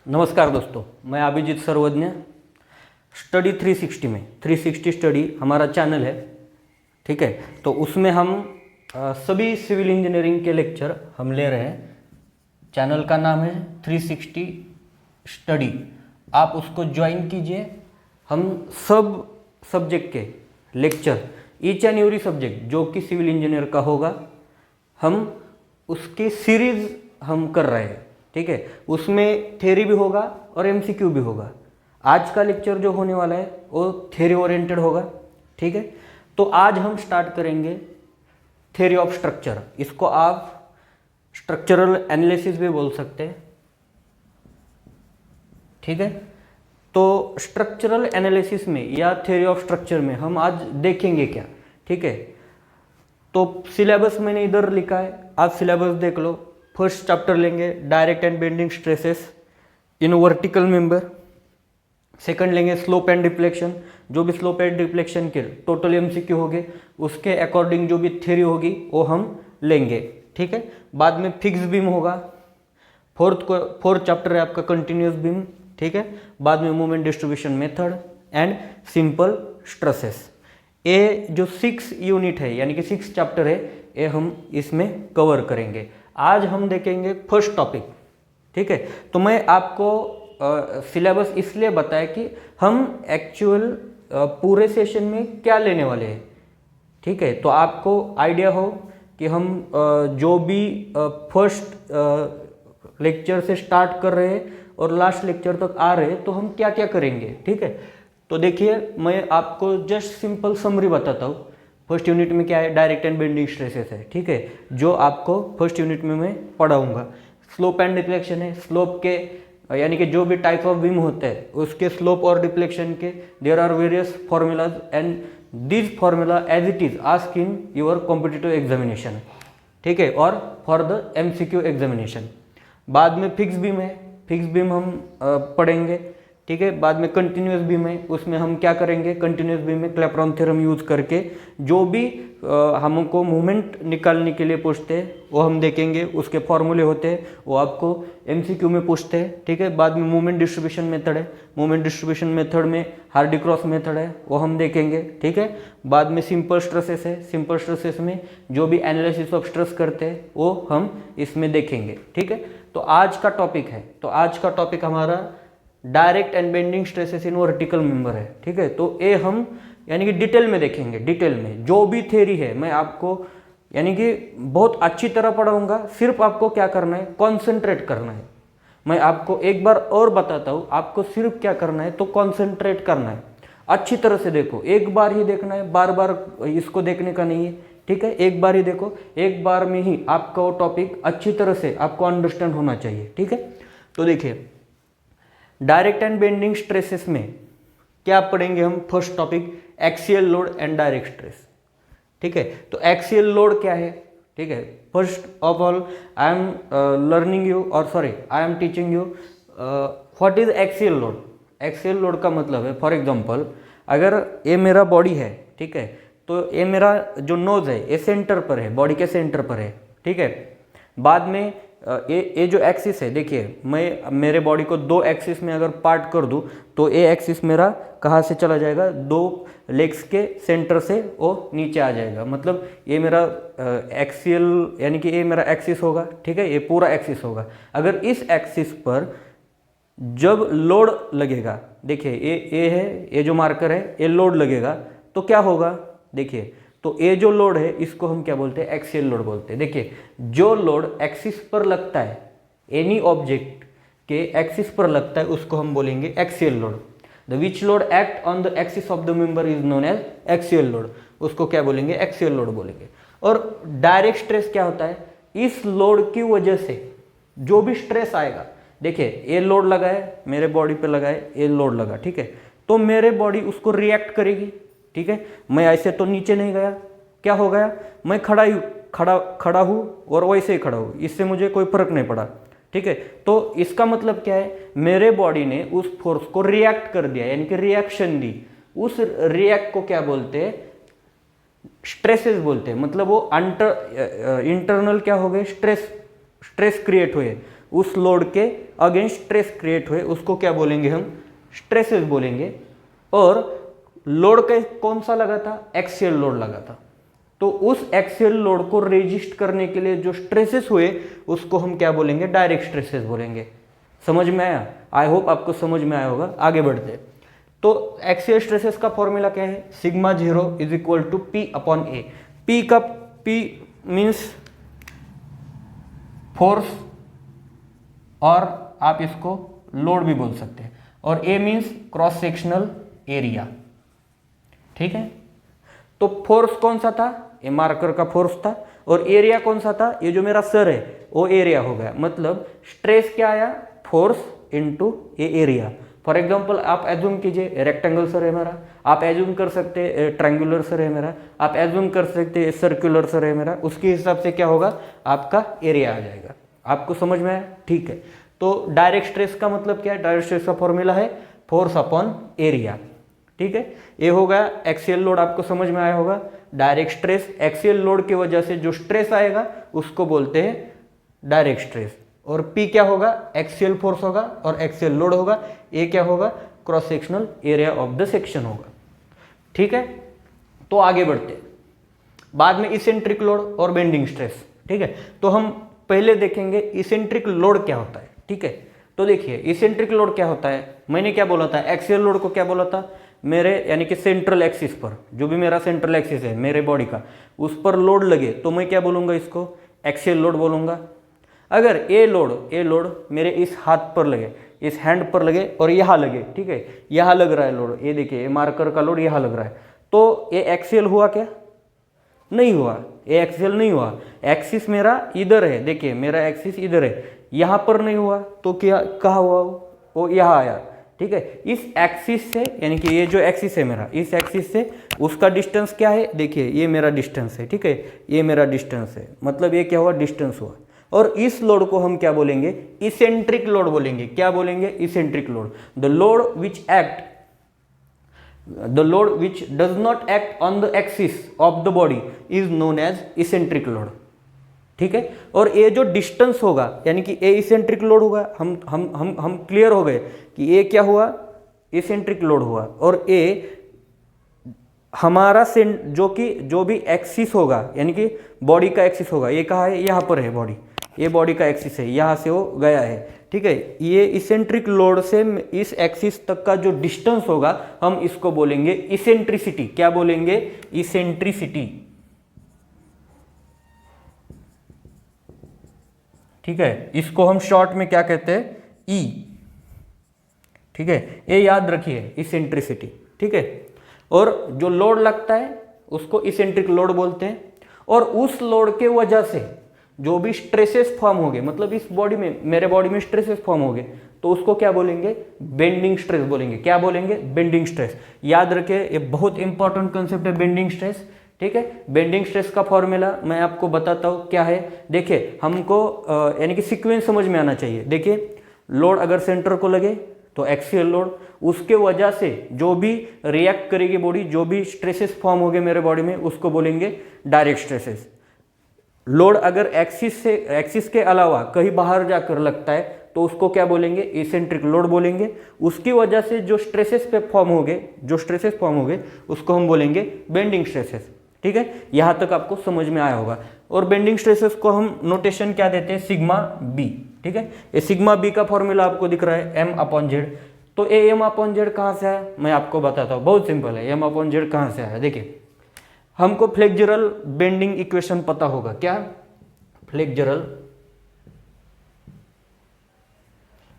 नमस्कार दोस्तों, मैं अभिजीत सर्वज्ञ। स्टडी 360 में 360 स्टडी हमारा चैनल है, ठीक है। तो उसमें हम सभी सिविल इंजीनियरिंग के लेक्चर हम ले रहे हैं। चैनल का नाम है 360 स्टडी, आप उसको ज्वाइन कीजिए। हम सब सब्जेक्ट के lecture, each and every subject जो कि सिविल इंजीनियर का होगा, हम उसकी सीरीज हम कर रहे हैं, ठीक है। उसमें थ्योरी भी होगा और एमसीक्यू भी होगा। आज का लेक्चर जो होने वाला है वो थ्योरी ओरिएंटेड होगा, ठीक है। तो आज हम स्टार्ट करेंगे थ्योरी ऑफ स्ट्रक्चर। इसको आप स्ट्रक्चरल एनालिसिस भी बोल सकते हैं, ठीक है। तो स्ट्रक्चरल एनालिसिस में या थ्योरी ऑफ स्ट्रक्चर में हम आज देखेंगे क्या, ठीक है। तो सिलेबस मैंने इधर लिखा है, आप सिलेबस देख लो। फर्स्ट चैप्टर लेंगे direct and bending stresses in vertical member. Second लेंगे स्लोप एंड डिफ्लेक्शन। जो भी स्लोप एंड डिफ्लेक्शन के टोटल एमसीक्यू होंगे उसके अकॉर्डिंग जो भी थ्योरी होगी वो हम लेंगे, ठीक है। बाद में फिक्स बीम होगा। फोर्थ चैप्टर है आपका कंटिन्यूस बीम, ठीक है। बाद में movement distribution method and simple stresses. ये जो 6 यूनिट है यानी कि 6 चैप्टर है, ये हम इसमें कवर करेंगे। आज हम देखेंगे फर्स्ट टॉपिक, ठीक है। तो मैं आपको सिलेबस इसलिए बताया कि हम एक्चुअल पूरे सेशन में क्या लेने वाले हैं, ठीक है। तो आपको आइडिया हो कि हम जो भी फर्स्ट लेक्चर से स्टार्ट कर रहे हैं और लास्ट लेक्चर तक आ रहे हैं तो हम क्या क्या करेंगे, ठीक है। तो देखिए, मैं आपको जस्ट सिंपल समरी बताता हूँ। फर्स्ट यूनिट में क्या है, डायरेक्ट एंड बेंडिंग स्ट्रेसेस है, ठीक है, जो आपको फर्स्ट यूनिट में मैं पढ़ाऊंगा। स्लोप एंड डिफ्लेक्शन है। स्लोप के यानी कि जो भी टाइप ऑफ बीम होते हैं उसके स्लोप और डिफ्लेक्शन के there are various formulas and this formula as it is ask in your competitive examination, ठीक है, और फॉर द एमसीक्यू एग्जामिनेशन। बाद में फिक्स बीम है। फिक्स बीम हम पढ़ेंगे, ठीक है। बाद में कंटिन्यूस बीम है। उसमें हम क्या करेंगे, कंटिन्यूस बीम में क्लैपेरॉन थ्योरम यूज करके जो भी हमको मूवमेंट निकालने के लिए पूछते हैं वो हम देखेंगे। उसके फॉर्मूले होते हैं, वो आपको एमसीक्यू में पूछते हैं, ठीक है। बाद में मूवमेंट डिस्ट्रीब्यूशन मेथड है। मूवमेंट डिस्ट्रीब्यूशन मेथड में हार्डी क्रॉस मेथड है, वो हम देखेंगे, ठीक है। बाद में सिंपल स्ट्रेसेस है। सिंपल स्ट्रेसेस में जो भी एनालिसिस ऑफ स्ट्रेस करते हैं वो हम इसमें देखेंगे, ठीक है। तो आज का टॉपिक है, तो आज का टॉपिक हमारा direct and bending stresses in vertical member है, ठीक है। तो ये हम यानी कि डिटेल में देखेंगे। डिटेल में जो भी थ्योरी है मैं आपको यानी कि बहुत अच्छी तरह पढ़ाऊंगा। सिर्फ आपको क्या करना है, कॉन्सेंट्रेट करना है। मैं आपको एक बार और बताता हूँ, आपको सिर्फ क्या करना है, तो कॉन्सेंट्रेट करना है। अच्छी तरह से देखो, एक बार ही देखना है, बार बार इसको देखने का नहीं है, ठीक है। एक बार ही देखो, एक बार में ही आपका वो टॉपिक अच्छी तरह से आपको अंडरस्टैंड होना चाहिए, ठीक है। तो देखिए, डायरेक्ट एंड बेंडिंग स्ट्रेसेस में क्या पढ़ेंगे हम। First topic axial load and direct stress, ठीक है। तो एक्सियल लोड क्या है, ठीक है। First of all I am learning you और sorry I am teaching you what is axial load. Axial load का मतलब है, फॉर एग्जांपल अगर ये मेरा बॉडी है, ठीक है, तो ये मेरा जो नोज है ये सेंटर पर है, बॉडी के सेंटर पर है, ठीक है। बाद में ये जो एक्सिस है, देखिए मैं मेरे बॉडी को 2 एक्सिस में अगर पार्ट कर दूं तो ये एक्सिस मेरा कहाँ से चला जाएगा, 2 लेग्स के सेंटर से वो नीचे आ जाएगा। मतलब ये मेरा एक्सियल यानी कि ये मेरा एक्सिस होगा, ठीक है, ये पूरा एक्सिस होगा। अगर इस एक्सिस पर जब लोड लगेगा, देखिए ये है, ये जो मार्कर है, ये लोड लगेगा तो क्या होगा, देखिए। तो ये जो लोड है इसको हम क्या बोलते हैं, एक्सियल लोड बोलते हैं। देखिए, जो लोड एक्सिस पर लगता है, एनी ऑब्जेक्ट के एक्सिस पर लगता है उसको हम बोलेंगे axial load. The which load act on the axis of the member is known as axial load, उसको क्या बोलेंगे, एक्सियल लोड बोलेंगे। और डायरेक्ट स्ट्रेस क्या होता है, इस लोड की वजह से जो भी स्ट्रेस आएगा, देखिए ये लोड लगा है, मेरे बॉडी पे लगा है, ये लोड लगा, ठीक है, तो मेरे बॉडी उसको रिएक्ट करेगी, ठीक है। मैं ऐसे तो नीचे नहीं गया, क्या हो गया, मैं खड़ा हूं और वैसे ही खड़ा हूं, इससे मुझे कोई फर्क नहीं पड़ा, ठीक है। तो इसका मतलब क्या है, मेरे बॉडी ने उस फोर्स को रिएक्ट कर दिया, यानी कि रिएक्शन दी। उस रिएक्ट को क्या बोलते हैं, स्ट्रेसेस बोलते हैं। मतलब वो इंटरनल क्या हो गए, स्ट्रेस क्रिएट हुए उस लोड के अगेंस्ट स्ट्रेस क्रिएट हुए उसको क्या बोलेंगे हम, स्ट्रेसेस बोलेंगे। और लोड का कौन सा लगा था, एक्सियल लोड लगा था। तो उस एक्सियल लोड को रेजिस्ट करने के लिए जो स्ट्रेसेस हुए उसको हम क्या बोलेंगे, डायरेक्ट स्ट्रेसेस बोलेंगे। समझ में आया? आई होप आपको समझ में आया होगा। आगे बढ़ते हैं। तो एक्सियल स्ट्रेसेस का फॉर्मूला क्या है, sigma 0 is equal to P upon A. P का पी मीन्स फोर्स और आप इसको लोड भी बोल सकते हैं, और A means cross sectional area. ठीक है, तो फोर्स कौन सा था, ये मार्कर का फोर्स था, और एरिया कौन सा था, ये जो मेरा सर है वो एरिया हो गया। मतलब स्ट्रेस क्या आया, फोर्स इनटू ये एरिया। फॉर एग्जांपल आप एज्यूम कीजिए रेक्टेंगल सर है मेरा, आप एज्यूम कर सकते हैं ट्रायंगुलर सर है मेरा, आप एज्यूम कर सकते हैं सर्कुलर सर है मेरा, उसके हिसाब से क्या होगा, आपका एरिया आ जाएगा। आपको समझ में आया? ठीक है। तो डायरेक्ट स्ट्रेस का मतलब क्या है, डायरेक्ट स्ट्रेस का फॉर्मूला है फोर्स अपॉन एरिया। ठीक है, ये हो गया एक्सियल लोड, आपको समझ में आया होगा। डायरेक्ट स्ट्रेस, एक्सियल लोड की वजह से जो स्ट्रेस आएगा उसको बोलते हैं डायरेक्ट स्ट्रेस। और P क्या होगा, एक्सियल फोर्स होगा और एक्सियल लोड होगा। A क्या होगा, cross sectional area of the section होगा। ठीक है, तो आगे बढ़ते हैं। बाद में इसेंट्रिक लोड और बेंडिंग स्ट्रेस। ठीक है, तो हम पहले देखेंगे इसेंट्रिक लोड क्या होता है। ठीक है, तो देखिए इसेंट्रिक लोड क्या होता है, मैंने क्या बोला था, एक्सियल लोड को क्या बोला था, मेरे यानी कि सेंट्रल एक्सिस पर, जो भी मेरा सेंट्रल एक्सिस है मेरे बॉडी का, उस पर लोड लगे तो मैं क्या बोलूँगा, इसको एक्सियल लोड बोलूँगा। अगर ए लोड मेरे इस हाथ पर लगे, इस हैंड पर लगे और यहाँ लगे, ठीक है, यहाँ लग रहा है लोड, ये देखिए ये मार्कर का लोड यहाँ लग रहा है, तो ये एक्सियल हुआ क्या, नहीं हुआ, ये एक्सियल नहीं हुआ। एक्सिस मेरा इधर है, देखिए मेरा एक्सिस इधर है, यहाँ पर नहीं हुआ तो क्या कहाँ हुआ, वो यहाँ आया। ठीक है, इस एक्सिस से यानी कि ये जो एक्सिस है मेरा, इस एक्सिस से उसका डिस्टेंस क्या है, देखिए ये मेरा डिस्टेंस है। ठीक है, ये मेरा डिस्टेंस है, मतलब ये क्या हुआ, डिस्टेंस हुआ। और इस लोड को हम क्या बोलेंगे, इसेंट्रिक लोड बोलेंगे। क्या बोलेंगे, eccentric load. The load which does not act on the axis of the body is known as eccentric load। ठीक है, और ये जो डिस्टेंस होगा यानी कि ए इसेंट्रिक लोड होगा। हम क्लियर हो गए कि ए क्या हुआ, इसेंट्रिक लोड हुआ। और ए हमारा जो भी एक्सिस होगा यानी कि बॉडी का एक्सिस होगा, ये कहाँ है, यहाँ पर है बॉडी, ये बॉडी का एक्सिस है, यहाँ से वो गया है। ठीक है, ये इसेंट्रिक लोड से इस एक्सिस तक का जो डिस्टेंस होगा हम इसको बोलेंगे इसेंट्रिसिटी। क्या बोलेंगे, इसेंट्रिसिटी। ठीक है, इसको हम शॉर्ट में क्या कहते हैं, ई। ठीक है, ये याद रखिए, इसेंट्रिसिटी। ठीक है, और जो लोड लगता है उसको इसेंट्रिक लोड बोलते हैं। और उस लोड के वजह से जो भी स्ट्रेसेस फॉर्म हो गए, मतलब इस बॉडी में, मेरे बॉडी में स्ट्रेसेस फॉर्म हो गए, तो उसको क्या बोलेंगे, बेंडिंग स्ट्रेस बोलेंगे। क्या बोलेंगे, बेंडिंग स्ट्रेस। याद रखिए, ये बहुत इंपॉर्टेंट कंसेप्ट है बेंडिंग स्ट्रेस। ठीक है, बेंडिंग स्ट्रेस का फॉर्मूला मैं आपको बताता हूँ क्या है। देखिए हमको यानी कि सीक्वेंस समझ में आना चाहिए। देखिए लोड अगर सेंटर को लगे तो एक्सियल लोड, उसके वजह से जो भी रिएक्ट करेगी बॉडी, जो भी स्ट्रेसेस फॉर्म हो गए मेरे बॉडी में, उसको बोलेंगे डायरेक्ट स्ट्रेसेस। लोड अगर एक्सिस के अलावा कहीं बाहर जाकर लगता है तो उसको क्या बोलेंगे, इसेंट्रिक लोड बोलेंगे। उसकी वजह से जो स्ट्रेसेस फॉर्म हो गए उसको हम बोलेंगे बेंडिंग स्ट्रेसेस। ठीक है, यहाँ तक आपको समझ में आया होगा। और बेंडिंग स्ट्रेसेस को हम नोटेशन क्या देते हैं, सिग्मा बी। ठीक है, ये सिग्मा बी का फॉर्मूला आपको दिख रहा है M/Z। तो ये M/Z कहाँ से आया, मैं आपको बताता हूँ, बहुत सिंपल है। M/Z कहाँ से आया, देखिए हमको फ्लेक्सुरल बेंडिंग इक्वेशन पता होगा। क्या, फ्लेक्सुरल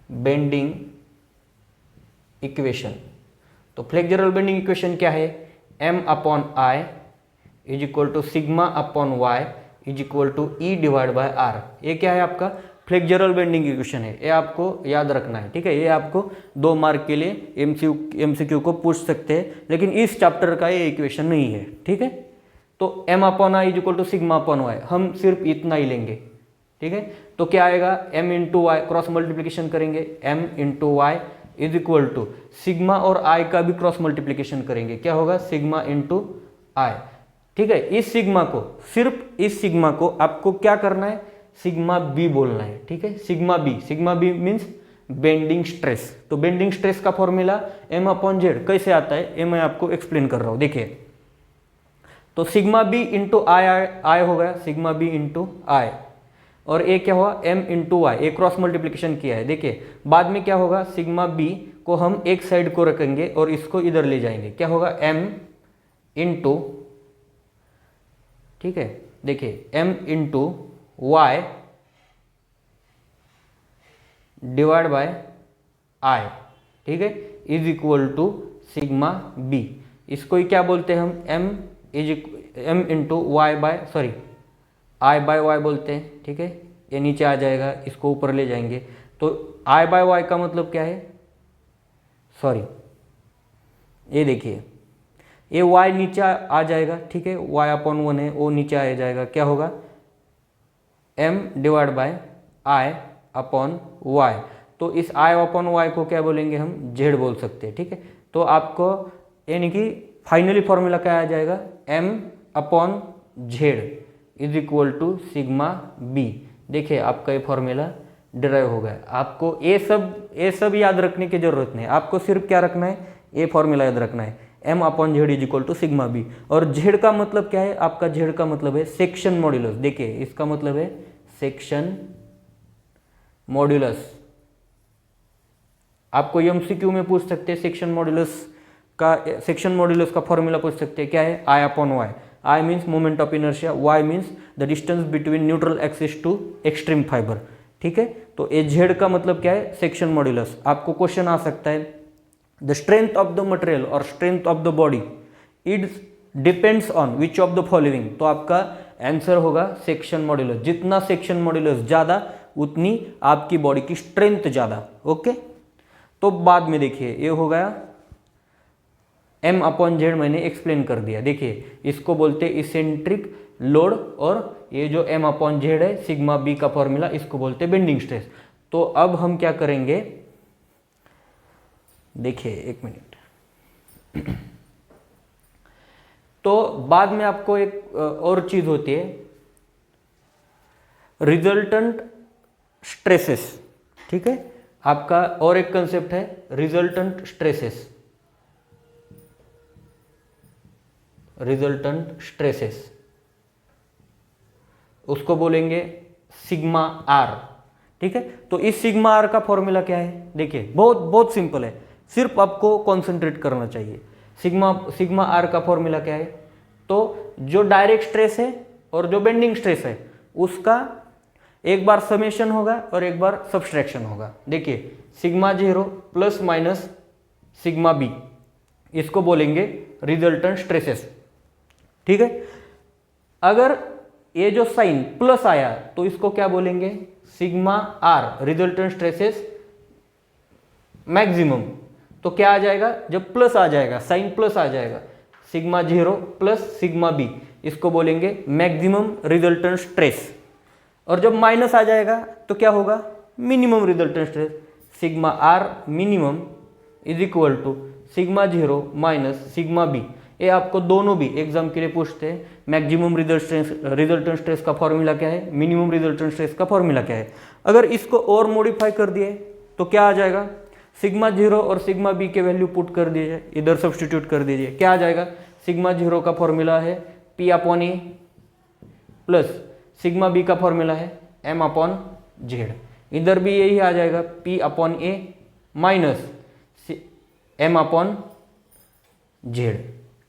बेंडिंग इक्वेशन। तो फ्लेक्सुरल बेंडिंग इक्वेशन क्या है, M/I is equal to sigma upon y is equal to E divide by R। ये क्या है, आपका फ्लेक्सुरल बेंडिंग इक्वेशन है, ये आपको याद रखना है। ठीक है, ये आपको 2 मार्क के लिए MCQ को पूछ सकते हैं, लेकिन इस चैप्टर का ये इक्वेशन नहीं है। ठीक है, तो M/I is equal to sigma upon y, हम सिर्फ इतना ही लेंगे। ठीक है, तो क्या आएगा, M into y, cross multiplication करेंगे, M into y is equal to sigma और I का भी क्रॉस मल्टीप्लीकेशन करेंगे, क्या होगा, सिग्मा इंटू I। ठीक है, इस सिग्मा को, सिर्फ इस सिग्मा को आपको क्या करना है, सिग्मा बी बोलना है। ठीक है, sigma b means bending stress. तो बेंडिंग स्ट्रेस का फॉर्मूला m/z कैसे आता है ये मैं आपको एक्सप्लेन कर रहा हूँ। देखिए, तो सिग्मा बी इंटू आई हो गया, सिग्मा बी इंटू आई, और ए क्या हुआ m इंटू वाई, ए क्रॉस मल्टीप्लीकेशन किया है। देखिए बाद में क्या होगा, सिग्मा बी को हम एक साइड को रखेंगे और इसको इधर ले जाएंगे, क्या होगा m इंटू, ठीक है, देखिए m into Y divide by I, ठीक है, is equal to sigma B. इसको ही क्या बोलते हैं हम, m into Y by sorry I by Y बोलते हैं, ठीक है। ये नीचे आ जाएगा, इसको ऊपर ले जाएंगे, तो आई बाय वाई का मतलब क्या है, सॉरी ये देखिए ये y नीचे आ जाएगा, ठीक है, y/1 है, वो नीचे आ जाएगा, क्या होगा m divide by I upon y। तो इस i अपॉन y को क्या बोलेंगे हम, z बोल सकते हैं, ठीक है। तो आपको यानी कि फाइनली फॉर्मूला क्या आ जाएगा, m upon z is equal to sigma b। देखिए आपका ये फॉर्मूला डिराइव हो गया। आपको ये सब याद रखने की जरूरत नहीं, आपको सिर्फ क्या रखना है, ये फॉर्मूला याद रखना है, m upon z is equal to sigma b। और z का मतलब क्या है, आपका z का मतलब है सेक्शन मॉड्यूलस। देखिए इसका मतलब है सेक्शन मॉड्यूलस। आपको एमसीक्यू में पूछ सकते हैं सेक्शन मॉड्यूलस का फॉर्मूला पूछ सकते हैं, क्या है, I upon Y. I means moment of inertia, Y means the distance between neutral axis to extreme fibre, ठीक है। तो ए जेड का मतलब क्या है, सेक्शन मॉड्यूलस। आपको क्वेश्चन आ सकता है, the strength of the material और strength of the body it depends on which of the following. तो आपका आंसर होगा सेक्शन मॉड्यूलस। जितना सेक्शन मॉड्यूलस ज़्यादा उतनी आपकी बॉडी की स्ट्रेंथ ज़्यादा, ओके। तो बाद में देखिए ये हो गया m अपॉन जेड, मैंने एक्सप्लेन कर दिया। देखिए इसको बोलते हैं इसेंट्रिक लोड, और ये जो m अपॉन जेड है सिग्मा बी का फॉर्मूला, इसको बोलते हैं बेंडिंग स्ट्रेस। तो अब हम क्या करेंगे, देखिए एक मिनट। तो बाद में आपको एक और चीज होती है, रिजल्टेंट स्ट्रेसेस, ठीक है। आपका और एक कंसेप्ट है रिजल्टेंट स्ट्रेसेस, रिजल्टेंट स्ट्रेसेस, उसको बोलेंगे सिग्मा आर, ठीक है। तो इस सिग्मा आर का फॉर्मूला क्या है, देखिए बहुत बहुत सिंपल है, सिर्फ आपको कॉन्सेंट्रेट करना चाहिए। सिग्मा आर का फॉर्मूला क्या है, तो जो डायरेक्ट स्ट्रेस है और जो बेंडिंग स्ट्रेस है उसका एक बार समेशन होगा और एक बार सब्सट्रैक्शन होगा। देखिए sigma 0 plus minus sigma B, इसको बोलेंगे रिजल्टेंट स्ट्रेसेस, ठीक है। अगर ये जो साइन प्लस आया तो इसको क्या बोलेंगे, sigma are resultant stresses maximum. तो क्या आ जाएगा, जब प्लस आ जाएगा, साइन प्लस आ जाएगा, सिग्मा 0 प्लस सिग्मा बी, इसको बोलेंगे मैक्सिमम रिजल्टेंट स्ट्रेस। और जब माइनस आ जाएगा तो क्या होगा, minimum resultant stress. Sigma r minimum is equal to sigma 0 minus sigma b. ये आपको दोनों भी एग्जाम के लिए पूछते हैं। मैक्सिमम रिजल्टेंट स्ट्रेस का फॉर्मूला क्या है, मिनिमम रिजल्टेंट स्ट्रेस का फॉर्मूला क्या है। अगर इसको और मॉडिफाई कर दिए तो क्या आ जाएगा, सिग्मा 0 और सिग्मा बी के वैल्यू पुट कर दीजिए, इधर सब्सटीट्यूट कर दीजिए, क्या आ जाएगा, सिग्मा 0 का फॉर्मूला है P अपॉन ए प्लस सिग्मा बी का फॉर्मूला है m अपॉन जेड। इधर भी यही आ जाएगा P अपॉन ए माइनस m अपॉन जेड,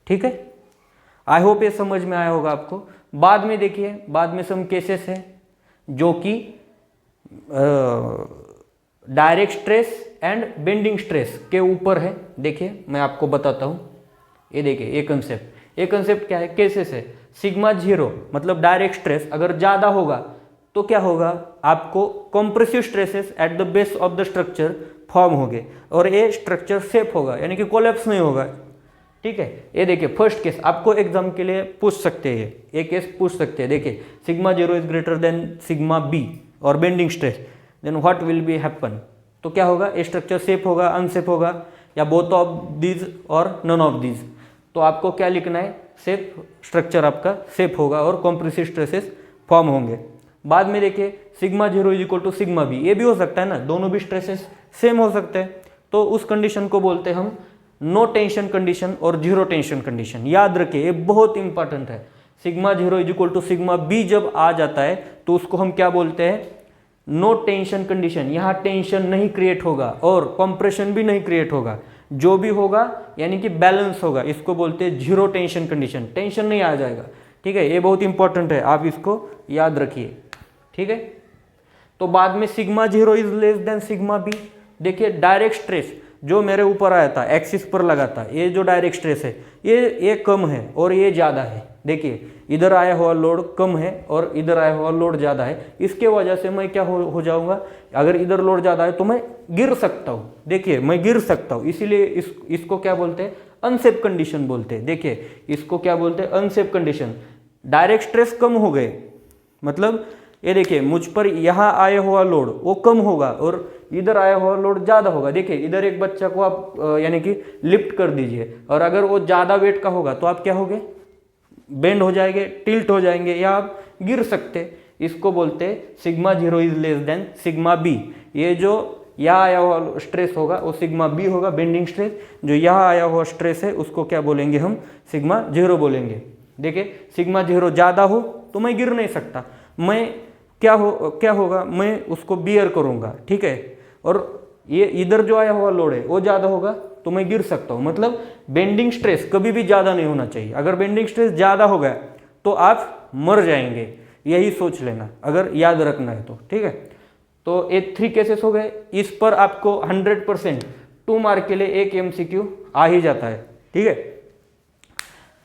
ठीक है। आई होप ये समझ में आया होगा आपको। बाद में देखिए, बाद में सम केसेस हैं जो कि direct stress and bending stress के ऊपर है। देखिए मैं आपको बताता हूँ, ये देखिए ये कंसेप्ट क्या है, केसेस है। सिग्मा 0 मतलब डायरेक्ट स्ट्रेस अगर ज़्यादा होगा तो क्या होगा, आपको compressive stresses at the base of the structure form होंगे और ये स्ट्रक्चर सेफ होगा, यानी कि कोलैप्स नहीं होगा, ठीक है। ये देखिए फर्स्ट केस आपको एग्जाम के लिए पूछ सकते हैं, ये केस पूछ सकते हैं। देखिए sigma 0 is greater than sigma B और bending stress, then what will be happen. तो क्या होगा, ये स्ट्रक्चर सेफ होगा, अनसेफ होगा, या बोथ ऑफ दीज और नन ऑफ दीज। तो आपको क्या लिखना है, सेफ स्ट्रक्चर आपका सेफ होगा और कॉम्प्रेसिव स्ट्रेसेस फॉर्म होंगे। बाद में देखिए sigma 0 is equal to sigma b, ये भी हो सकता है ना, दोनों भी स्ट्रेसेस सेम हो सकते हैं, तो उस कंडीशन को बोलते हैं हम नो टेंशन कंडीशन और जीरो टेंशन कंडीशन। याद रखिए ये बहुत इंपॉर्टेंट है। Sigma zero is equal to sigma b जब आ जाता है तो उसको हम क्या बोलते हैं, नो टेंशन कंडीशन। यहाँ टेंशन नहीं क्रिएट होगा और कंप्रेशन भी नहीं क्रिएट होगा, जो भी होगा यानी कि बैलेंस होगा, इसको बोलते हैं जीरो टेंशन कंडीशन। टेंशन नहीं आ जाएगा, ठीक है, ये बहुत इंपॉर्टेंट है, आप इसको याद रखिए, ठीक है। तो बाद में sigma zero is less than sigma b. देखिए डायरेक्ट स्ट्रेस जो मेरे ऊपर आया था, एक्सिस पर लगा था, ये जो डायरेक्ट स्ट्रेस है ये कम है और ये ज़्यादा है। देखिए इधर आया हुआ लोड कम है और इधर आया हुआ लोड ज़्यादा है, इसके वजह से मैं क्या हो जाऊंगा, अगर इधर लोड ज़्यादा है तो मैं गिर सकता हूँ। देखिए मैं गिर सकता हूँ, इसीलिए इसको क्या बोलते हैं, अनसेफ कंडीशन बोलते हैं। देखिए इसको क्या बोलते हैं, अनसेफ कंडीशन। डायरेक्ट स्ट्रेस कम हो गए, मतलब ये देखिए मुझ पर यहाँ आया हुआ लोड वो कम होगा और इधर आया हुआ लोड ज़्यादा होगा। देखिए इधर एक बच्चा को आप यानी कि लिफ्ट कर दीजिए और अगर वो ज़्यादा वेट का होगा तो आप क्या होगे, बेंड हो जाएंगे, टिल्ट हो जाएंगे या आप गिर सकते। इसको बोलते हैं sigma zero is less than sigma b. ये जो यहाँ आया हुआ स्ट्रेस होगा वो सिग्मा बी होगा, बेंडिंग स्ट्रेस। जो यहाँ आया हुआ स्ट्रेस है उसको क्या बोलेंगे हम, सिग्मा जीरो बोलेंगे। देखिए सिग्मा जीरो ज़्यादा हो तो मैं गिर नहीं सकता, मैं क्या होगा, मैं उसको बियर करूँगा, ठीक है। और ये इधर जो आया हुआ लोड है वो ज़्यादा होगा तो मैं गिर सकता हूँ। मतलब बेंडिंग स्ट्रेस कभी भी ज़्यादा नहीं होना चाहिए। अगर बेंडिंग स्ट्रेस ज़्यादा हो गया तो आप मर जाएंगे, यही सोच लेना अगर याद रखना है तो, ठीक है। तो ये 3 केसेस हो गए। इस पर आपको 100% 2 मार्क के लिए एक MCQ आ ही जाता है, ठीक है।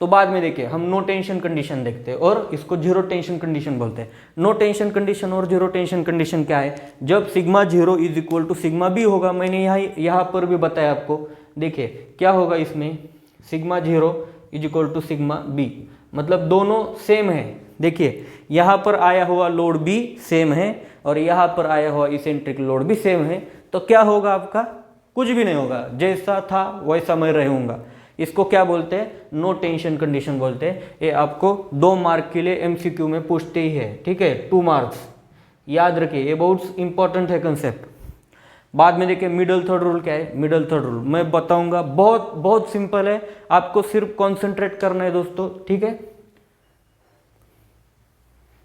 तो बाद में देखिए हम नो टेंशन कंडीशन देखते हैं और इसको जीरो टेंशन कंडीशन बोलते हैं। नो टेंशन कंडीशन और जीरो टेंशन कंडीशन क्या है, जब sigma zero is equal to sigma b होगा। मैंने यहाँ पर भी बताया आपको। देखिए क्या होगा इसमें, sigma zero is equal to sigma b, मतलब दोनों सेम है। देखिए यहाँ पर आया हुआ लोड भी सेम है और यहाँ पर आया हुआ इसेंट्रिक लोड भी सेम है, तो क्या होगा आपका, कुछ भी नहीं होगा, जैसा था वैसा मैं रहूँगा। इसको क्या बोलते हैं, नो टेंशन कंडीशन बोलते हैं। ये आपको 2 मार्क के लिए MCQ में पूछते ही है, ठीक है, 2 मार्क्स, याद रखिए, ये बहुत इंपॉर्टेंट है कंसेप्ट। बाद में देखिए मिडल थर्ड रूल क्या है। मिडल थर्ड रूल मैं बताऊंगा, बहुत बहुत सिंपल है, आपको सिर्फ कॉन्सेंट्रेट करना है दोस्तों, ठीक है।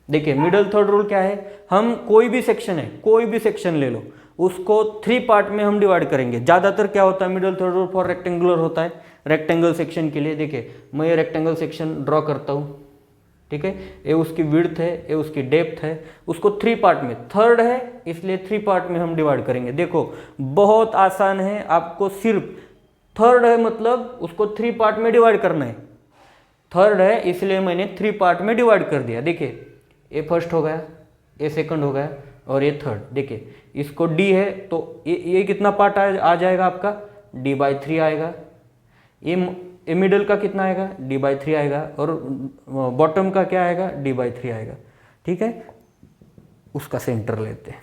देखिए मिडल थर्ड रूल क्या है, हम कोई भी सेक्शन है, कोई भी सेक्शन ले लो, उसको 3 पार्ट में हम डिवाइड करेंगे। ज़्यादातर क्या होता है, middle third rule for rectangular होता है, रेक्टेंगल सेक्शन के लिए। देखिए मैं ये रेक्टेंगल सेक्शन ड्रॉ करता हूँ, ठीक है, ये उसकी विड्थ है, ये उसकी डेप्थ है, उसको 3 पार्ट में, थर्ड है इसलिए 3 पार्ट में हम डिवाइड करेंगे। देखो बहुत आसान है, आपको सिर्फ थर्ड है मतलब उसको 3 पार्ट में डिवाइड करना है। थर्ड है इसलिए मैंने 3 पार्ट में डिवाइड कर दिया। देखिए ये फर्स्ट हो गया, ये सेकंड हो गया और ये थर्ड। देखिए इसको डी है तो ये कितना पार्ट आ जाएगा आपका, D/3 आएगा। ये मिडल का कितना आएगा, D/3 आएगा और बॉटम का क्या आएगा, D/3 आएगा, ठीक है। उसका सेंटर लेते हैं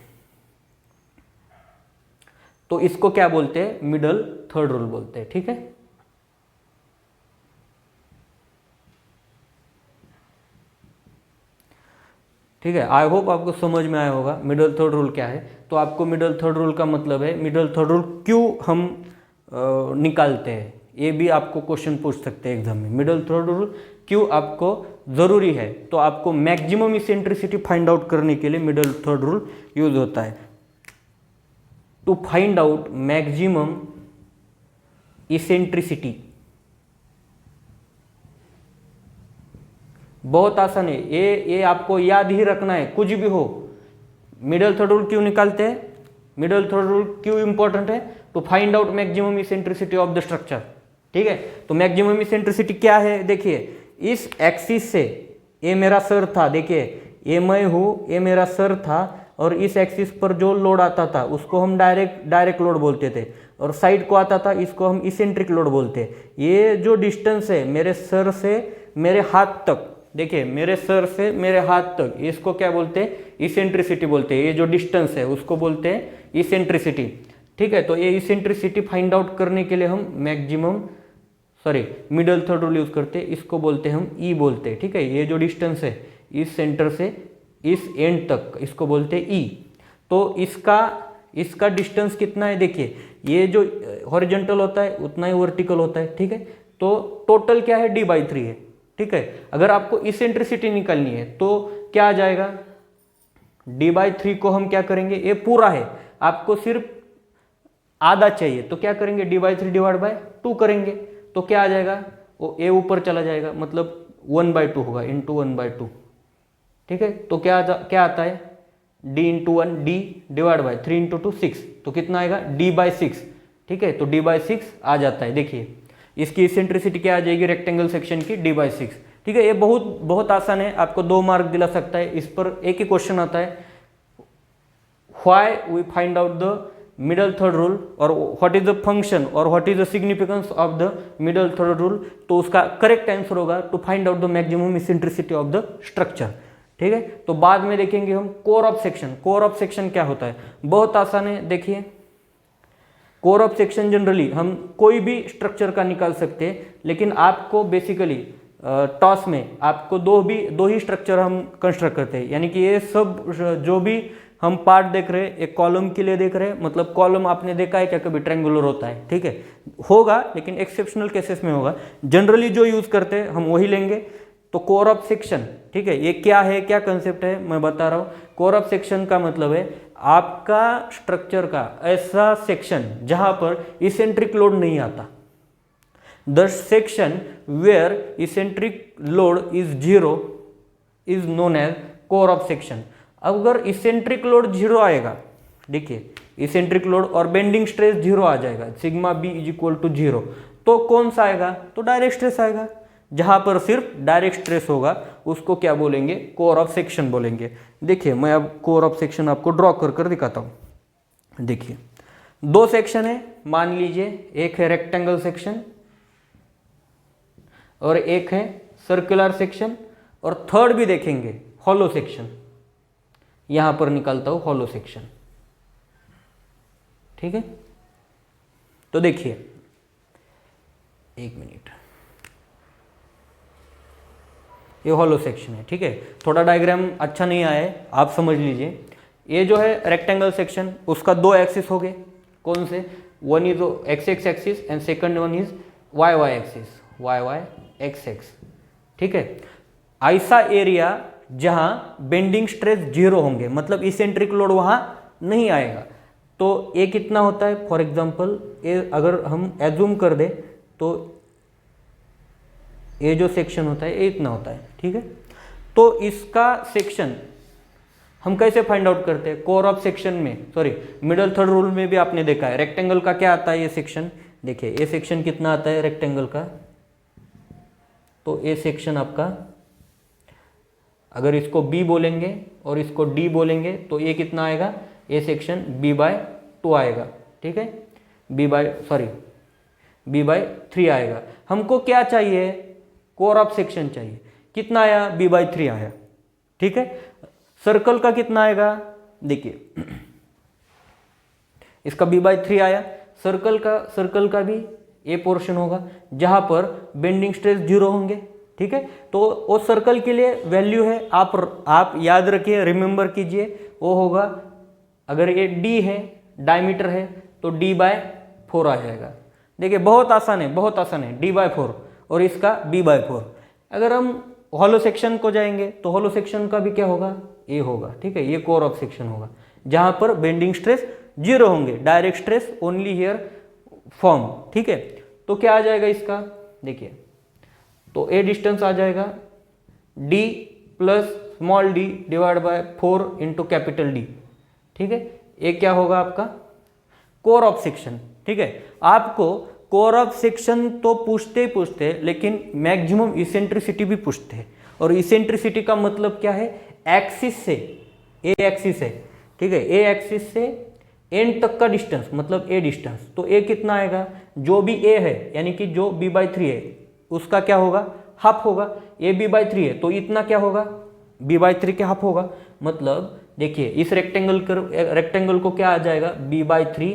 तो इसको क्या बोलते हैं, मिडल थर्ड रूल बोलते हैं, ठीक है। ठीक है, आई होप आपको समझ में आया होगा मिडल थर्ड रूल क्या है। तो आपको मिडल थर्ड रूल का मतलब है, मिडल थर्ड रूल क्यों हम निकालते हैं, ये भी आपको क्वेश्चन पूछ सकते हैं एग्जाम में। मिडल थर्ड रूल क्यों आपको ज़रूरी है, तो आपको मैक्सिमम इसेंट्रिसिटी फाइंड आउट करने के लिए मिडल थर्ड रूल यूज होता है। To find out maximum eccentricity, बहुत आसान है ये आपको याद ही रखना है, कुछ भी हो। मिडल थर्ड रूल क्यों निकालते हैं, मिडल थर्ड रूल क्यों इंपॉर्टेंट है, to find out maximum eccentricity of the structure, ठीक है। तो मैक्सिमम इसेंट्रिसिटी क्या है, देखिए इस एक्सिस से, ये मेरा सर था, देखिए ये मैं हूँ, ये मेरा सर था और इस एक्सिस पर जो लोड आता था उसको हम डायरेक्ट लोड बोलते थे और साइड को आता था इसको हम इसेंट्रिक लोड बोलते हैं। ये जो डिस्टेंस है मेरे सर से मेरे हाथ तक, देखिए मेरे सर से मेरे हाथ तक, इसको क्या बोलते हैं, इसेंट्रिसिटी बोलते हैं। ये जो डिस्टेंस है उसको बोलते हैं इसेंट्रिसिटी, ठीक है। तो ये इसेंट्रिसिटी फाइंड आउट करने के लिए हम मिडल थर्ड रूल यूज करते हैं, इसको बोलते हैं हम ई बोलते हैं, ठीक है। ये जो डिस्टेंस है इस सेंटर से इस एंड तक, इसको बोलते हैं ई। तो इसका इसका डिस्टेंस कितना है, देखिए ये जो हॉरिजॉन्टल होता है उतना ही वर्टिकल होता है, ठीक है। तो टोटल क्या है, d/3 है, ठीक है। अगर आपको इसेंट्रिसिटी निकालनी है तो क्या आ जाएगा, d/3 को हम क्या करेंगे, ये पूरा है, आपको सिर्फ आधा चाहिए तो क्या करेंगे, d/3 डिवाइड बाय 2 करेंगे, तो क्या आ जाएगा, वो ए ऊपर चला जाएगा, मतलब 1/2 होगा, इंटू 1/2, ठीक है। तो क्या आता है, d into 1 d divide bye 3 into 2 6, तो कितना आएगा d/6, ठीक है। तो d/6 आ जाता है। देखिए इसकी इसेंट्रिसिटी क्या आ जाएगी रेक्टेंगल सेक्शन की, d/6, ठीक है। ये बहुत आसान है, आपको 2 मार्क दिला सकता है। इस पर एक ही क्वेश्चन आता है, why we find out the middle third rule और व्हाट इज द फंक्शन और what is the significance of the middle third rule. तो उसका करेक्ट आंसर होगा to find out the maximum eccentricity of the structure, ठीक है। तो बाद में देखेंगे हम core of section. Core of section क्या होता है, बहुत आसान है। देखिए कोर ऑफ सेक्शन जनरली हम कोई भी स्ट्रक्चर का निकाल सकते हैं, लेकिन आपको बेसिकली टॉस में आपको दो ही स्ट्रक्चर हम कंस्ट्रक्ट करते हैं, यानी कि ये सब जो भी हम पार्ट देख रहे हैं, एक कॉलम के लिए देख रहे हैं, मतलब कॉलम आपने देखा है क्या कभी ट्रायंगुलर होता है, ठीक है, होगा लेकिन एक्सेप्शनल केसेस में होगा। जनरली जो यूज करते हैं हम वही लेंगे। तो कोर ऑफ सेक्शन, ठीक है, ये क्या है, क्या कंसेप्ट है मैं बता रहा हूँ। कोर ऑफ सेक्शन का मतलब है आपका स्ट्रक्चर का ऐसा सेक्शन जहां पर इसेंट्रिक लोड नहीं आता। The section where eccentric load is 0 is known as core of section. अगर इसेंट्रिक लोड 0 आएगा, देखिए इसेंट्रिक लोड और बेंडिंग स्ट्रेस 0 आ जाएगा, sigma b is equal to 0, तो कौन सा आएगा, तो डायरेक्ट स्ट्रेस आएगा। जहां पर सिर्फ डायरेक्ट स्ट्रेस होगा उसको क्या बोलेंगे, कोर ऑफ सेक्शन बोलेंगे। देखिए मैं अब कोर ऑफ सेक्शन आपको ड्रॉ कर दिखाता हूं। देखिए 2 सेक्शन है, मान लीजिए एक है रेक्टेंगल सेक्शन और एक है सर्कुलर सेक्शन, और थर्ड भी देखेंगे हॉलो सेक्शन। यहां पर निकालता हूं हॉलो सेक्शन, ठीक है। तो देखिए 1 मिनट, ये हॉलो सेक्शन है, ठीक है। थोड़ा डायग्राम अच्छा नहीं आया है, आप समझ लीजिए। ये जो है रेक्टेंगल सेक्शन, उसका 2 एक्सिस हो गए, कौन से, one is x x axis and second one is y y axis, y y x x, ठीक है। ऐसा एरिया जहां बेंडिंग स्ट्रेस 0 होंगे, मतलब इसेंट्रिक लोड वहां नहीं आएगा। तो ये कितना होता है, फॉर एग्जांपल ये अगर हम एज्यूम कर दे तो ये जो सेक्शन होता है ये इतना होता है, ठीक है। तो इसका सेक्शन हम कैसे फाइंड आउट करते हैं, कोर ऑफ सेक्शन में, सॉरी मिडल थर्ड रूल में भी आपने देखा है, रेक्टेंगल का क्या आता है ये सेक्शन। देखिए ये सेक्शन कितना आता है रेक्टेंगल का, तो ये सेक्शन आपका, अगर इसको B बोलेंगे और इसको D बोलेंगे तो ये कितना आएगा, ये सेक्शन B/2 आएगा, ठीक है, B/3 आएगा। हमको क्या चाहिए, कोर ऑफ सेक्शन चाहिए, कितना आया, B/3 आया, ठीक है। सर्कल का कितना आएगा, देखिए इसका B/3 आया, सर्कल का भी ये पोर्शन होगा जहां पर बेंडिंग स्ट्रेस 0 होंगे, ठीक है। तो वो सर्कल के लिए वैल्यू है, आप याद रखिए, रिमेंबर कीजिए, वो होगा, अगर ये D है, डायमीटर है, तो D/4 आ जाएगा। देखिए बहुत आसान है, बहुत आसान है, D/4 और इसका B/4। अगर हम हॉलो सेक्शन को जाएंगे तो हॉलो सेक्शन का भी क्या होगा, ये होगा, ठीक है, ये कोर ऑफ सेक्शन होगा जहां पर बेंडिंग स्ट्रेस 0 होंगे, direct stress only here form, ठीक है। तो क्या आ जाएगा इसका, देखिए तो ए डिस्टेंस आ जाएगा D plus small d divide bye 4 into capital D, ठीक है। ये क्या होगा आपका कोर ऑफ सेक्शन, ठीक है। आपको कोर ऑफ सेक्शन तो पूछते ही पूछते हैं, लेकिन मैक्सिमम इसेंट्रिसिटी भी पूछते हैं। और इसेंट्रिसिटी का मतलब क्या है, एक्सिस से, ए एक्सिस है, ठीक है, ए एक्सिस से एंड तक का डिस्टेंस, मतलब ए डिस्टेंस। तो ए कितना आएगा, जो भी ए है यानी कि जो B/3 है उसका क्या होगा, हाफ होगा। ए B/3 है तो इतना क्या होगा, B/3 के हाफ होगा। मतलब देखिए इस रेक्टेंगल को क्या आ जाएगा, B/3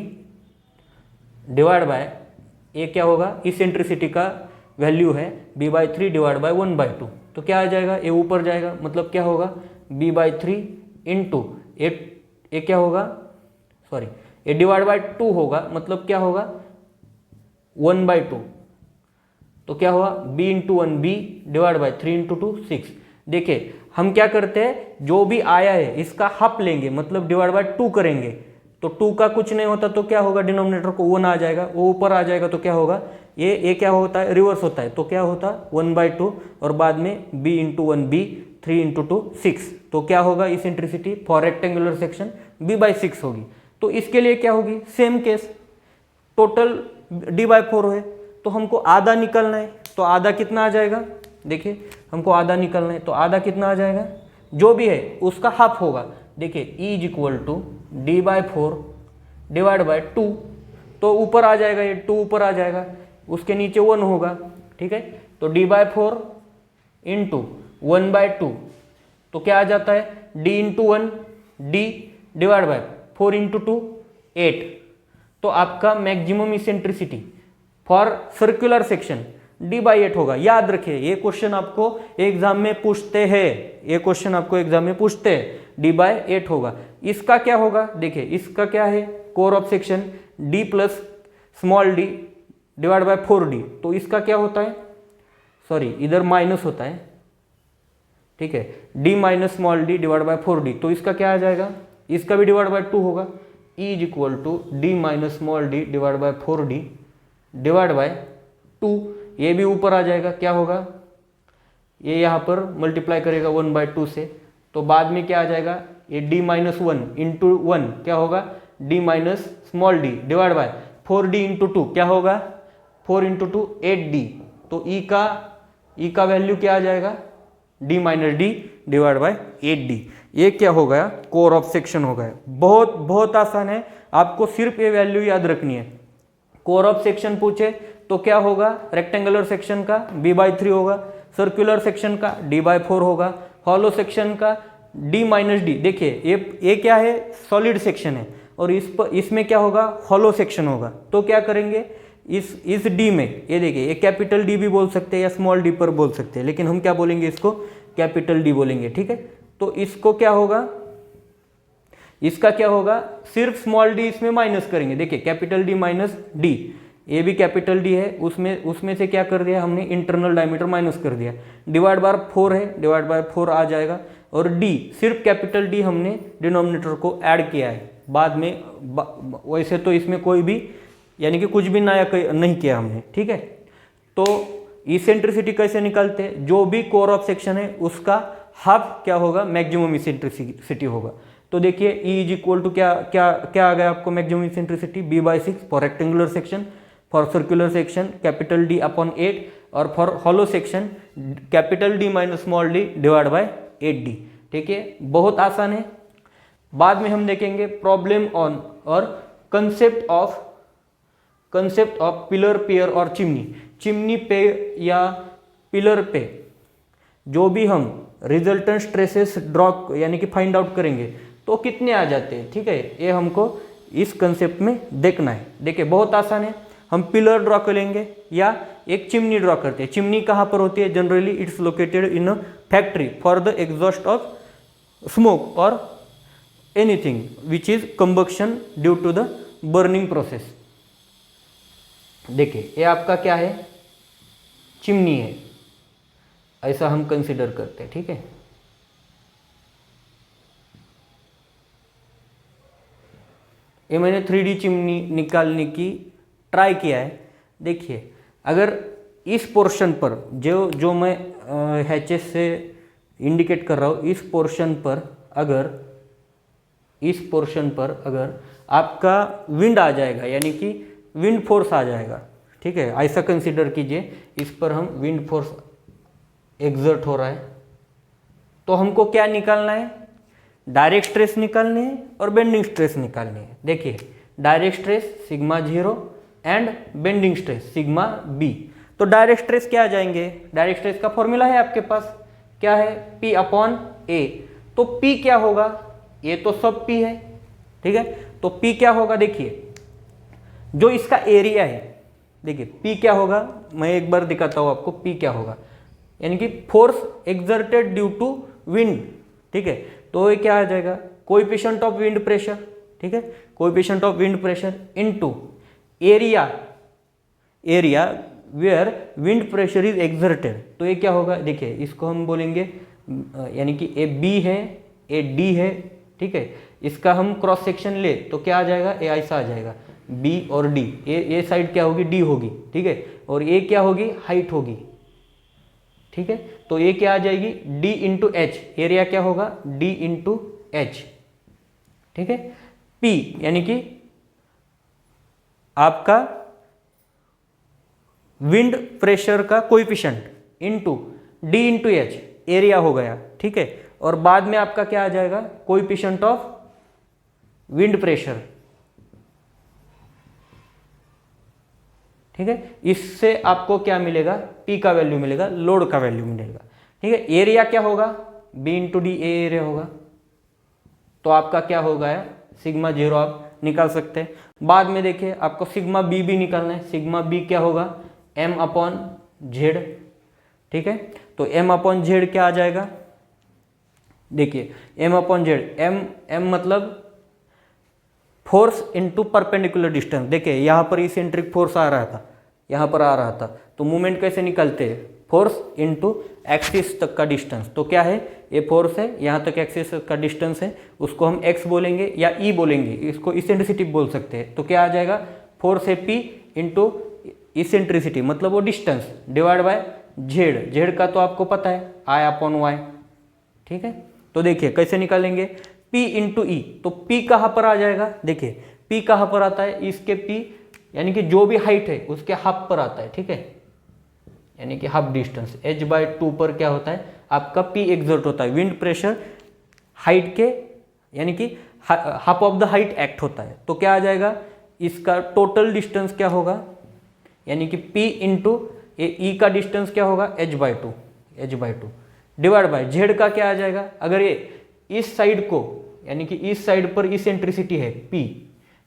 डिवाइड बाय, ये क्या होगा, इसेंट्रिसिटी का वैल्यू है B/3 डिवाइड बाय 1/2, तो क्या आ जाएगा, ये ऊपर जाएगा, मतलब क्या होगा B/3 इंटू ये क्या होगा, सॉरी ये डिवाइड बाय 2 होगा, मतलब क्या होगा 1/2, तो क्या हुआ b into 1 b divide by 3 into 2 6। देखिए हम क्या करते हैं, जो भी आया है इसका हाफ लेंगे, मतलब डिवाइड बाय 2 करेंगे, तो 2 का कुछ नहीं होता तो क्या होगा, डिनोमिनेटर को 1 आ जाएगा, वो ऊपर आ जाएगा तो क्या होगा, ये क्या होता है रिवर्स होता है, तो क्या होता है 1/2 और बाद में b इंटू 1 b 3 इंटू 2 6, तो क्या होगा eccentricity for rectangular section b/6 होगी। तो इसके लिए क्या होगी, सेम केस, टोटल d/4 है तो हमको आधा निकलना है, तो आधा कितना आ जाएगा, देखिए हमको आधा निकलना है तो आधा कितना आ जाएगा, जो भी है उसका हाफ होगा। देखिए E is equal to d/4 divide by 2, तो ऊपर आ जाएगा, ये 2 ऊपर आ जाएगा, उसके नीचे 1 होगा, ठीक है, तो d/4 इंटू 1/2, तो क्या आ जाता है d into 1 d divide bye 4 into 2 8, तो आपका maximum eccentricity for circular section d/8 होगा। याद रखिए ये क्वेश्चन आपको एग्जाम में पूछते हैं, ये क्वेश्चन आपको एग्जाम में पूछते हैं, d/8 होगा। इसका क्या होगा, देखिए इसका क्या है, core of section d plus small d divide by 4d, तो इसका क्या होता है, सॉरी इधर माइनस होता है, ठीक है, d minus small d divide by 4d, तो इसका क्या आ जाएगा, इसका भी डिवाइड बाय 2 होगा, E is equal to d minus small d divide by 4d divide by 2, ये भी ऊपर आ जाएगा, क्या होगा, ये यहाँ पर मल्टीप्लाई करेगा 1/2 से, तो बाद में क्या आ जाएगा, ये d माइनस 1 इंटू 1 क्या होगा, d minus small d divide by 4d into 2 क्या होगा, 4 इंटू 2 8d, तो E का वैल्यू क्या आ जाएगा, d minus d divide bye 8d, ये क्या होगा, कोर ऑफ सेक्शन होगा। बहुत बहुत आसान है, आपको सिर्फ ये वैल्यू याद रखनी है। कोर ऑफ सेक्शन पूछे तो क्या होगा, रेक्टेंगुलर सेक्शन का b/3 होगा, सर्कुलर सेक्शन का d/4 होगा, हॉलो सेक्शन का d माइनस d, देखिए ये क्या है, सॉलिड सेक्शन है, और इसमें क्या होगा, हॉलो सेक्शन होगा, तो क्या करेंगे, इस d में, ये देखिए ये कैपिटल D भी बोल सकते हैं या स्मॉल d पर बोल सकते हैं, लेकिन हम क्या बोलेंगे, इसको कैपिटल D बोलेंगे, ठीक है। तो इसको क्या होगा, इसका क्या होगा, सिर्फ स्मॉल d इसमें माइनस करेंगे, देखिए कैपिटल D माइनस d, ये भी कैपिटल D है, उसमें से क्या कर दिया हमने, इंटरनल डायमीटर माइनस कर दिया, डिवाइड बाय 4 है, डिवाइड बाय 4 आ जाएगा, और d सिर्फ कैपिटल D हमने डिनोमिनेटर को ऐड किया है, बाद में वैसे तो इसमें कोई भी यानी कि कुछ भी नया नहीं किया हमने, ठीक है। तो इसेंट्रिसिटी कैसे निकालते हैं, जो भी कोर ऑफ सेक्शन है उसका हाफ क्या होगा, मैक्सिमम इसेंट्रिसिटी होगा। तो देखिए E इज इक्वल टू क्या क्या क्या आ गया आपको, maximum eccentricity b/6 for rectangular section, for circular section capital D upon 8, और for hollow section capital D minus small d divide bye 8d, ठीक है, बहुत आसान है। बाद में हम देखेंगे प्रॉब्लम ऑन और कंसेप्ट ऑफ पिलर, पियर और चिमनी पे या पिलर पे जो भी हम रिजल्टेंट स्ट्रेसेस ड्रॉ यानी कि फाइंड आउट करेंगे तो कितने आ जाते हैं, ठीक है, ये हमको इस कंसेप्ट में देखना है। देखिए बहुत आसान है, हम पिलर ड्रॉ करेंगे या एक चिमनी ड्रॉ करते हैं। चिमनी कहाँ पर होती है, generally it's located in a factory for the exhaust of smoke और anything which is combustion due to the burning process. देखिए ये आपका क्या है, चिमनी है, ऐसा हम कंसिडर करते हैं, ठीक है। ये मैंने 3D चिमनी निकालने की ट्राई किया है। देखिए अगर इस पोर्शन पर जो मैं हैचेस से इंडिकेट कर रहा हूँ, इस पोर्शन पर अगर आपका विंड आ जाएगा यानी कि विंड फोर्स आ जाएगा, ठीक है, ऐसा कंसिडर कीजिए, इस पर हम विंड फोर्स एग्जर्ट हो रहा है, तो हमको क्या निकालना है, डायरेक्ट स्ट्रेस निकालनी है और बेंडिंग स्ट्रेस निकालनी है। देखिए direct stress sigma 0 and bending stress sigma b। तो डायरेक्ट स्ट्रेस क्या आ जाएंगे, डायरेक्ट स्ट्रेस का फॉर्मूला है आपके पास, क्या है, P अपॉन A। तो P क्या होगा, ये तो सब P है, ठीक है, तो P क्या होगा, देखिए जो इसका एरिया है, देखिए P क्या होगा, मैं एक बार दिखाता हूँ आपको P क्या होगा, यानी कि force exerted due to wind, ठीक है, तो ये क्या आ जाएगा, कोएफिशिएंट ऑफ विंड प्रेशर, ठीक है, coefficient of wind pressure into area where wind pressure is exerted. तो ये क्या होगा, देखिए इसको हम बोलेंगे यानी कि ए बी है, ए डी है, ठीक है। इसका हम क्रॉस सेक्शन ले तो क्या आ जाएगा, ए ऐसा आ जाएगा, बी और डी, ए साइड क्या होगी, डी होगी, ठीक है। और ए क्या होगी, हाइट होगी, ठीक है। तो ये क्या आ जाएगी, डी इंटू एच, एरिया क्या होगा, डी इंटू एच, ठीक है। पी यानी कि आपका विंड प्रेशर का coefficient into D into H, area हो गया, ठीक है। और बाद में आपका क्या आ जाएगा, कोएफिशिएंट ऑफ विंड प्रेशर, ठीक है। इससे आपको क्या मिलेगा, पी का वैल्यू मिलेगा, लोड का वैल्यू मिलेगा, ठीक है। एरिया क्या होगा, बी इंटू डी, एरिया होगा, तो आपका क्या होगा, सिग्मा 0 आप निकाल सकते हैं। बाद में देखिए आपको सिग्मा बी भी निकालना है, सिग्मा बी क्या होगा, एम अपॉन जेड, ठीक है। तो एम अपॉन जेड क्या आ जाएगा, देखिए एम अपॉन जेड, एम मतलब फोर्स इनटू परपेंडिकुलर डिस्टेंस। देखिए यहाँ पर इसेंट्रिक फोर्स आ रहा था, यहाँ पर आ रहा था, तो मूवमेंट कैसे निकलते हैं, फोर्स इनटू एक्सिस तक का डिस्टेंस। तो क्या है, ये फोर्स है, यहाँ तक एक्सिस का डिस्टेंस है, उसको हम एक्स बोलेंगे या ई बोलेंगे, इसको इसेंट्रिसिटी बोल सकते हैं। तो क्या आ जाएगा, फोर्स है पी इंटू इसेंट्रिसिटी मतलब वो distance divide by Z, Z का तो आपको पता है आई अपॉन वाई, ठीक है। तो देखिए कैसे निकालेंगे, P इंटू ई, तो P कहाँ पर आ जाएगा, देखिए P कहाँ पर आता है, इसके P यानी कि जो भी हाइट है उसके हाफ पर आता है, ठीक है, यानी कि हाफ डिस्टेंस h/2 पर क्या होता है, आपका P एक्सर्ट होता है, विंड प्रेशर हाइट के यानी कि half of the height act होता है। तो क्या आ जाएगा, इसका टोटल डिस्टेंस क्या होगा, यानी कि P इंटू ई का डिस्टेंस क्या होगा, h/2 डिवाइड बाय जेड का क्या आ जाएगा, अगर ये इस साइड को यानी कि इस साइड पर इसेंट्रिसिटी है P,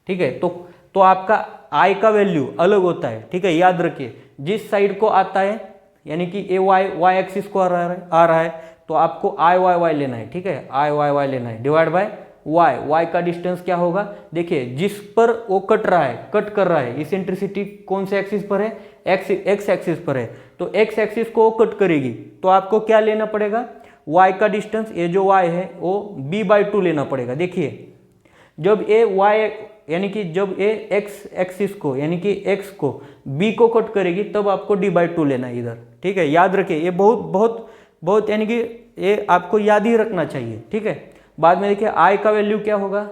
ठीक है, तो आपका I का वैल्यू अलग होता है, ठीक है। याद रखिए जिस साइड को आता है यानी कि ए वाई एक्सिस को आ रहा है तो आपको I लेना है, ठीक है, I लेना है डिवाइड बाय y का डिस्टेंस क्या होगा, देखिए जिस पर वो कट कर रहा है इसेंट्रिसिटी कौन से एक्सिस पर है, एक्स एक्सिस पर है, तो एक्स एक्सिस को वो कट करेगी, तो आपको क्या लेना पड़ेगा, y का डिस्टेंस, ये जो y है वो b/2 लेना पड़ेगा। देखिए जब ये y यानी कि जब ये x एक्सिस को यानी कि x को b को कट करेगी तब आपको d/2 लेना है इधर, ठीक है। याद रखिए ये बहुत बहुत बहुत यानी कि ये आपको याद ही रखना चाहिए, ठीक है। बाद में देखिए I का वैल्यू क्या होगा,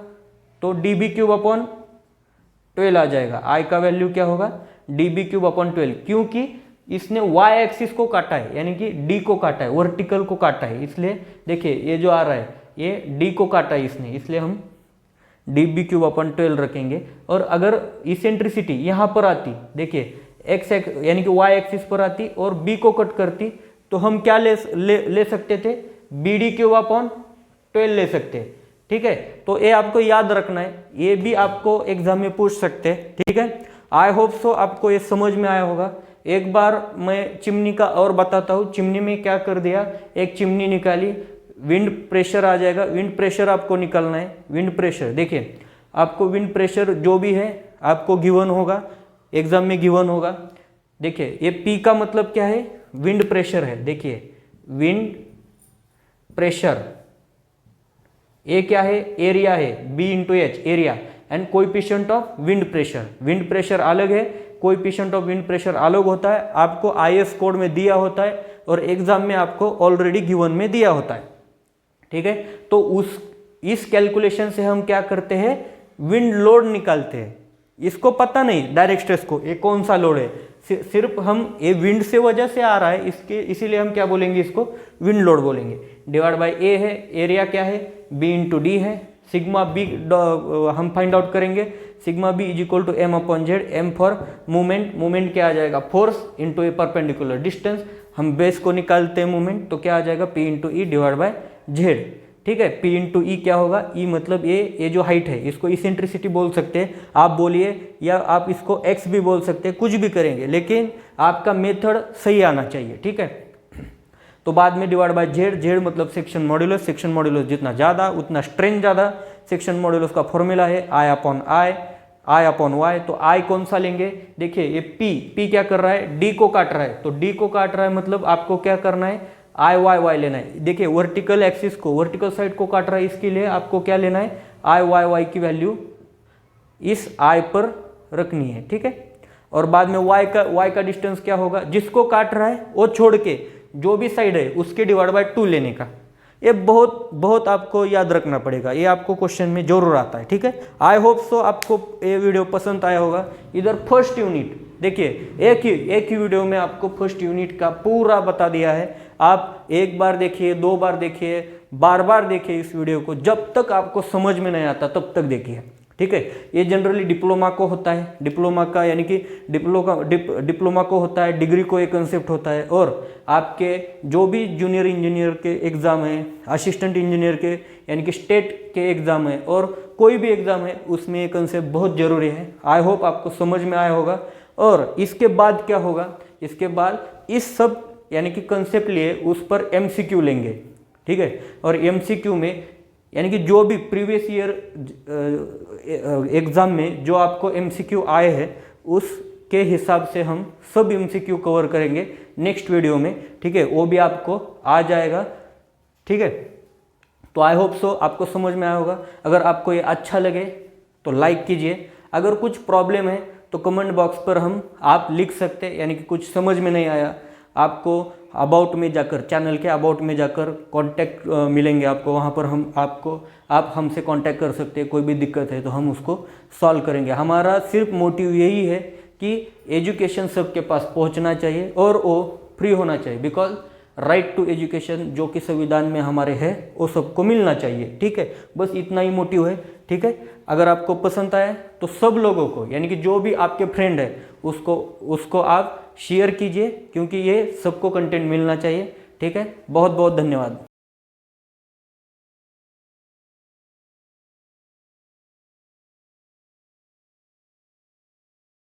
तो dB/12 आ जाएगा, I का वैल्यू क्या होगा, dB/12, क्योंकि इसने y एक्सिस को काटा है यानी कि d को काटा है, वर्टिकल को काटा है, इसलिए देखिए ये जो आ रहा है ये d को काटा है इसने, इसलिए हम dB/12 रखेंगे। और अगर इसेंट्रिसिटी यहाँ पर आती, देखिए x यानी कि y एक्सिस पर आती और b को कट करती, तो हम क्या ले सकते थे, BD/12 ले सकते हैं, ठीक है। तो ये आपको याद रखना है, ये भी आपको एग्जाम में पूछ सकते हैं, ठीक है। आई होप सो आपको ये समझ में आया होगा। एक बार मैं चिमनी का और बताता हूँ, चिमनी में क्या कर दिया, एक चिमनी निकाली, विंड प्रेशर आ जाएगा, विंड प्रेशर आपको निकालना है, विंड प्रेशर देखिए आपको विंड प्रेशर जो भी है आपको गिवन होगा, एग्जाम में गिवन होगा। देखिए ये P का मतलब क्या है, विंड प्रेशर है, देखिए विंड प्रेशर, ए क्या है, एरिया है, B into H area, and coefficient of wind pressure, wind pressure अलग है, कोएफिशिएंट ऑफ विंड प्रेशर अलग होता है, आपको IS कोड में दिया होता है और एग्जाम में आपको ऑलरेडी गिवन में दिया होता है, ठीक है। तो इस कैलकुलेशन से हम क्या करते हैं, विंड लोड निकालते हैं। इसको पता नहीं डायरेक्ट स्ट्रेस को ये कौन सा लोड है, सिर्फ हम ये विंड से वजह से आ रहा है इसीलिए हम क्या बोलेंगे, इसको विंड लोड बोलेंगे। डिवाइड बाय ए है, एरिया क्या है, B इंटू डी है, सिग्मा बी हम फाइंड आउट करेंगे, sigma b is equal to m/z, m for movement, movement क्या आ जाएगा, force into a perpendicular distance, हम बेस को निकालते हैं मूवमेंट, तो क्या आ जाएगा P into e divide by z, ठीक है। P इंटू ई क्या होगा, E मतलब ये जो हाइट है इसको इसेंट्रिसिटी बोल सकते हैं आप, बोलिए या आप इसको x भी बोल सकते हैं, कुछ भी करेंगे, लेकिन आपका मेथड सही आना चाहिए, ठीक है। तो बाद में डिवाइड बाय जेड, जेड मतलब सेक्शन मॉड्यूलस, सेक्शन मॉड्यूलस जितना ज़्यादा उतना स्ट्रेंथ ज़्यादा, सेक्शन मॉड्यूलस का फॉर्मूला है आई अपॉन वाई। तो आई कौन सा लेंगे, देखिए ये पी क्या कर रहा है, डी को काट रहा है, तो डी को काट रहा है मतलब आपको क्या करना है, आई वाई लेना है। देखिए वर्टिकल एक्सिस को, वर्टिकल साइड को काट रहा है, इसके लिए आपको क्या लेना है, आई वाई की वैल्यू इस आई पर रखनी है, ठीक है। और बाद में y का डिस्टेंस क्या होगा, जिसको काट रहा है वो छोड़ के जो भी साइड है उसके डिवाइड बाय 2 लेने का। ये बहुत आपको याद रखना पड़ेगा, ये आपको क्वेश्चन में जरूर आता है, ठीक है। आई होप सो आपको ये वीडियो पसंद आया होगा। इधर फर्स्ट यूनिट देखिए, एक ही वीडियो में आपको फर्स्ट यूनिट का पूरा बता दिया है। आप एक बार देखिए, 2 बार देखिए, बार देखिए इस वीडियो को, जब तक आपको समझ में नहीं आता तब तक देखिए, ठीक है। ये जनरली डिप्लोमा को होता है, डिप्लोमा का यानी कि डिप्लोमा को होता है, डिग्री को एक कंसेप्ट होता है, और आपके जो भी जूनियर इंजीनियर के एग्ज़ाम है, असिस्टेंट इंजीनियर के यानी कि स्टेट के एग्ज़ाम है, और कोई भी एग्ज़ाम है उसमें ये कंसेप्ट बहुत ज़रूरी है। आई होप आपको समझ में आया होगा। और इसके बाद क्या होगा, इसके बाद इस सब यानी कि कंसेप्ट लिए उस पर MCQ लेंगे, ठीक है। और MCQ में यानी कि जो भी प्रीवियस ईयर एग्ज़ाम में जो आपको MCQ आए हैं उसके हिसाब से हम सब MCQ कवर करेंगे नेक्स्ट वीडियो में, ठीक है। वो भी आपको आ जाएगा, ठीक है। तो आई होप सो आपको समझ में आया होगा। अगर आपको ये अच्छा लगे तो लाइक कीजिए, अगर कुछ प्रॉब्लम है तो कमेंट बॉक्स पर आप लिख सकते हैं, यानी कि कुछ समझ में नहीं आया आपको, अबाउट में जाकर, चैनल के अबाउट में जाकर कांटेक्ट मिलेंगे आपको, वहाँ पर आप हमसे कांटेक्ट कर सकते हैं। कोई भी दिक्कत है तो हम उसको सॉल्व करेंगे। हमारा सिर्फ मोटिव यही है कि एजुकेशन सबके पास पहुँचना चाहिए और वो फ्री होना चाहिए, बिकॉज राइट टू एजुकेशन जो कि संविधान में हमारे है वो सबको मिलना चाहिए, ठीक है। बस इतना ही मोटिव है, ठीक है। अगर आपको पसंद आए तो सब लोगों को यानी कि जो भी आपके फ्रेंड है उसको आप शेयर कीजिए, क्योंकि ये सबको कंटेंट मिलना चाहिए, ठीक है। बहुत बहुत धन्यवाद।